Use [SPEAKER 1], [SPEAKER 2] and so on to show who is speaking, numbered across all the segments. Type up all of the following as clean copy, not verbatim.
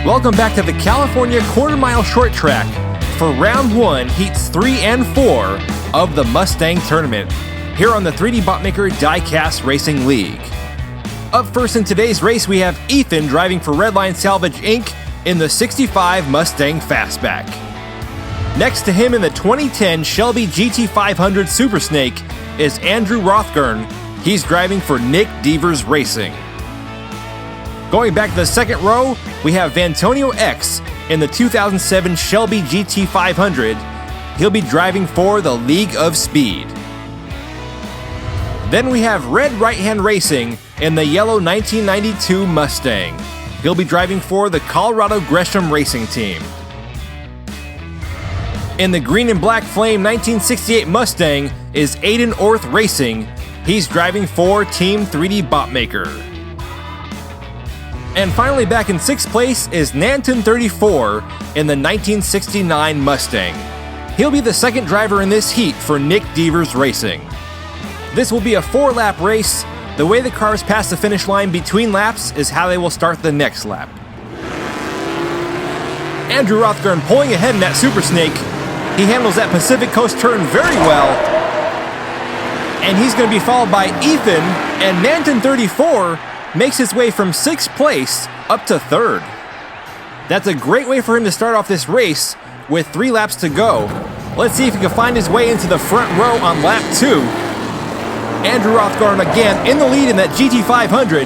[SPEAKER 1] Welcome back to the California quarter-mile short track for round 1, heats 3 and 4 of the Mustang tournament here on the 3D Botmaker Diecast Racing League. Up first in today's race, we have Ethan driving for Redline Salvage Inc. in the 65 Mustang Fastback. Next to him in the 2010 Shelby GT500 Super Snake is Andrew Rothgurn. He's driving for Nick Devers Racing. Going back to the second row, we have Vantonio X in the 2007 Shelby GT500. He'll be driving for the League of Speed. Then we have Red Right Hand Racing in the yellow 1992 Mustang. He'll be driving for the Colorado Gresham Racing Team. In the green and black flame 1968 Mustang is Aiden Orth Racing. He's driving for Team 3D Botmaker. And finally back in 6th place is Nanton34 in the 1969 Mustang. He'll be the second driver in this heat for Nick Devers Racing. This will be a 4-lap race. The way the cars pass the finish line between laps is how they will start the next lap. Andrew Rothgurn pulling ahead in that Super Snake. He handles that Pacific Coast turn very well. And he's going to be followed by Ethan, and Nanton34 makes his way from 6th place up to 3rd. That's a great way for him to start off this race with 3 laps to go. Let's see if he can find his way into the front row on lap 2. Andrew Rothgurn again in the lead in that GT500.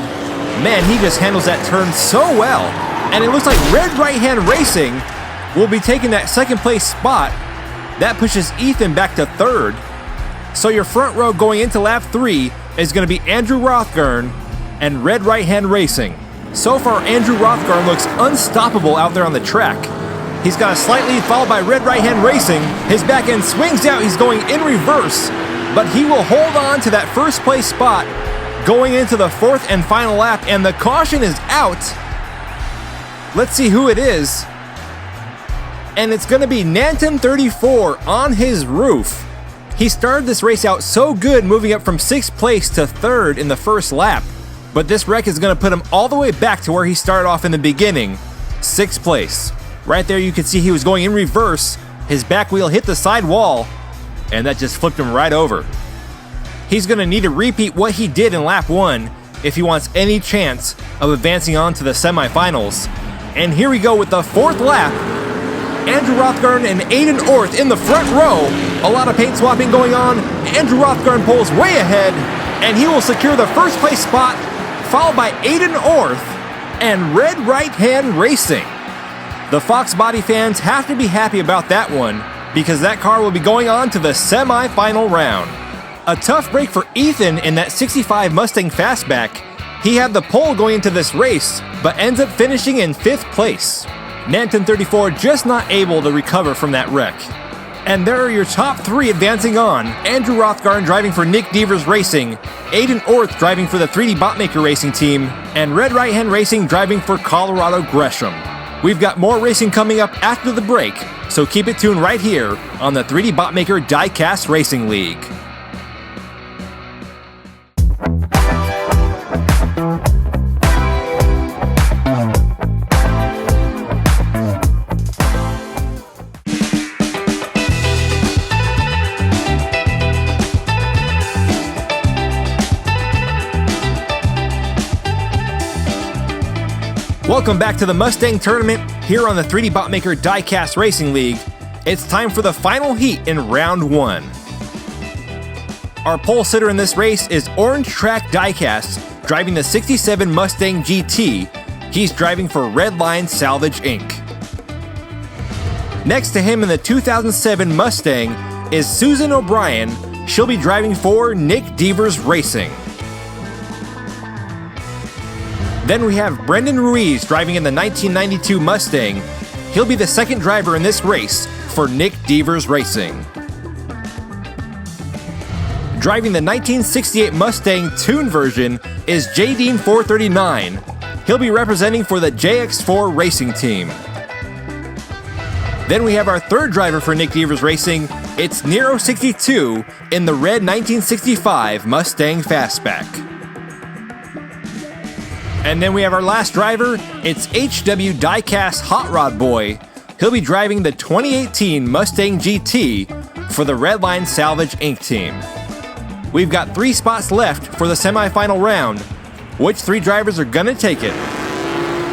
[SPEAKER 1] Man, he just handles that turn so well. And it looks like Red Right Hand Racing will be taking that 2nd place spot. That pushes Ethan back to 3rd. So your front row going into lap 3 is going to be Andrew Rothgurn and Red Right Hand Racing. So far, Andrew Rothgurn looks unstoppable out there on the track. He's got a slight lead followed by Red Right Hand Racing. His back end swings out, he's going in reverse, but he will hold on to that 1st place spot going into the 4th and final lap, and the caution is out. Let's see who it is. And it's going to be Nanton34 on his roof. He started this race out so good, moving up from 6th place to 3rd in the 1st lap. But this wreck is going to put him all the way back to where he started off in the beginning, 6th place. Right there you can see he was going in reverse. His back wheel hit the side wall, and that just flipped him right over. He's going to need to repeat what he did in lap 1 if he wants any chance of advancing on to the semifinals. And here we go with the 4th lap. Andrew Rothgurn and Aiden Orth in the front row. A lot of paint swapping going on. Andrew Rothgurn pulls way ahead, and he will secure the 1st place spot, followed by Aiden Orth and Red Right Hand Racing. The Fox Body fans have to be happy about that one, because that car will be going on to the semi-final round. A tough break for Ethan in that 65 Mustang Fastback. He had the pole going into this race, but ends up finishing in 5th place. Nanton34 just not able to recover from that wreck. And there are your top 3 advancing on. Andrew Rothgurn driving for Nick Devers Racing, Aiden Orth driving for the 3D Botmaker Racing Team, and Red Right Hand Racing driving for Colorado Gresham. We've got more racing coming up after the break, so keep it tuned right here on the 3D Botmaker Diecast Racing League. Welcome back to the Mustang tournament here on the 3D Botmaker Diecast Racing League. It's time for the final heat in round 1. Our pole sitter in this race is Orange Track Diecast, driving the 67 Mustang GT. He's driving for Redline Salvage Inc. Next to him in the 2007 Mustang is Susan O'Brien. She'll be driving for Nick Devers Racing. Then we have Brendan Ruiz driving in the 1992 Mustang. He'll be the second driver in this race for Nick Devers Racing. Driving the 1968 Mustang Tune version is J-Dean 439. He'll be representing for the JX4 Racing Team. Then we have our third driver for Nick Devers Racing. It's Nero 62 in the red 1965 Mustang Fastback. And then we have our last driver. It's HW Diecast Hot Rod Boy. He'll be driving the 2018 Mustang GT for the Redline Salvage Inc. team. We've got 3 spots left for the semifinal round. Which 3 drivers are gonna take it?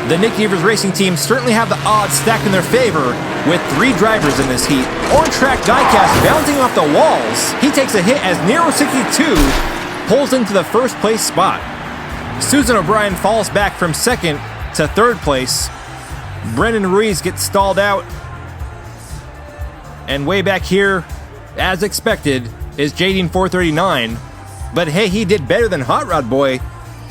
[SPEAKER 1] The Nick Devers Racing team certainly have the odds stacked in their favor with 3 drivers in this heat. Orange Track Diecast bouncing off the walls. He takes a hit as Nero62 pulls into the first place spot. Susan O'Brien falls back from 2nd to 3rd place. Brendan Ruiz gets stalled out. And way back here, as expected, is H3-4. But hey, he did better than Hot Rod Boy.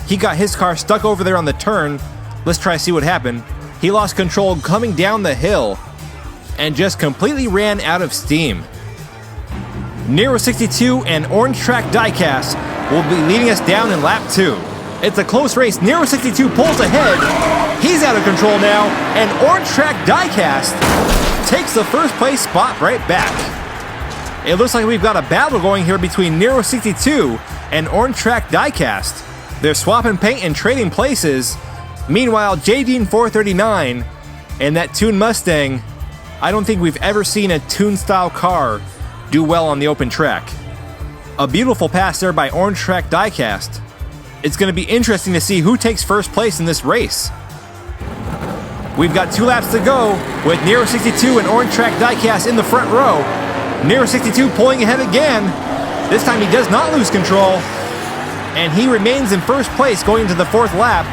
[SPEAKER 1] He got his car stuck over there on the turn. Let's try to see what happened. He lost control coming down the hill and just completely ran out of steam. Nero62 and Orange Track Diecast will be leading us down in lap 2. It's a close race. Nero62 pulls ahead. He's out of control now, and Orange Track Diecast takes the first place spot right back. It looks like we've got a battle going here between Nero62 and Orange Track Diecast. They're swapping paint and trading places. Meanwhile, H3-4 and that tuned Mustang, I don't think we've ever seen a tuned-style car do well on the open track. A beautiful pass there by Orange Track Diecast. It's going to be interesting to see who takes first place in this race. We've got 2 laps to go with Nero62 and Orange Track Diecast in the front row. Nero62 pulling ahead again. This time he does not lose control, and he remains in first place going into the 4th lap,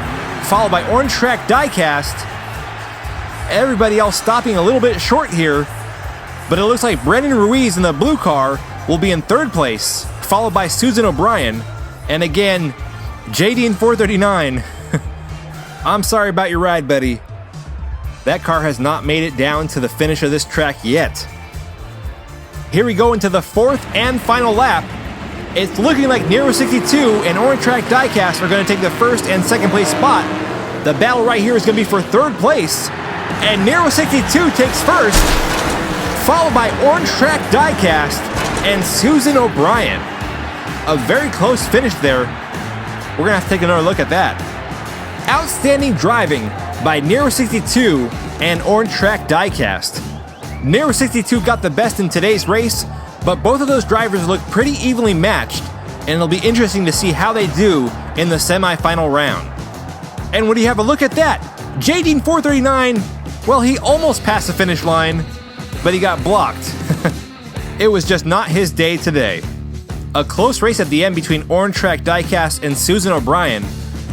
[SPEAKER 1] followed by Orange Track Diecast. Everybody else stopping a little bit short here, but it looks like Brendan Ruiz in the blue car will be in 3rd place, followed by Susan O'Brien. And again, H3-4. I'm sorry about your ride, buddy. That car has not made it down to the finish of this track yet. Here we go into the 4th and final lap. It's looking like Nero62 and Orange Track Diecast are going to take the 1st and 2nd place spot. The battle right here is going to be for 3rd place. And Nero62 takes 1st, followed by Orange Track Diecast and Susan O'Brien. A very close finish there. We're going to have to take another look at that. Outstanding driving by Nero62 and Orange Track Diecast. Nero62 got the best in today's race, but both of those drivers look pretty evenly matched, and it'll be interesting to see how they do in the semifinal round. And when you have a look at that, H3-4, well, he almost passed the finish line, but he got blocked. It was just not his day today. A close race at the end between Orange Track Diecast and Susan O'Brien,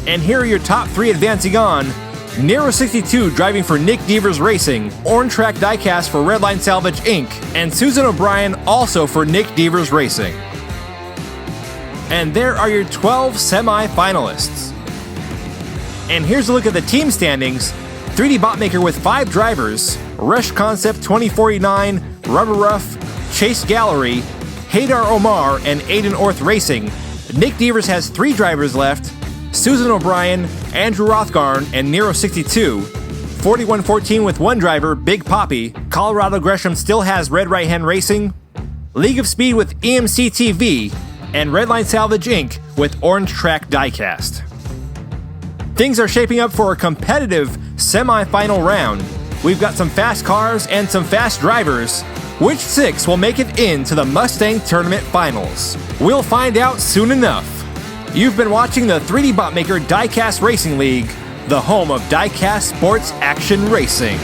[SPEAKER 1] and here are your top 3 advancing on. Nero62 driving for Nick Devers Racing, Orange Track Diecast for Redline Salvage Inc., and Susan O'Brien also for Nick Devers Racing. And there are your 12 semi-finalists. And here's a look at the team standings. 3D Botmaker with 5 drivers, Rush Concept 2049, Rubber Rough, Chase Gallery, Haydar Omar, and Aiden Orth Racing. Nick Devers has 3 drivers left, Susan O'Brien, Andrew Rothgarn, and Nero62. 4114 with 1 driver, Big Poppy. Colorado Gresham still has Red Right Hand Racing. League of Speed with EMC TV. And Redline Salvage Inc. with Orange Track Diecast. Things are shaping up for a competitive semi-final round. We've got some fast cars and some fast drivers. Which 6 will make it into the Mustang Tournament Finals? We'll find out soon enough. You've been watching the 3D Botmaker Diecast Racing League, the home of diecast sports action racing.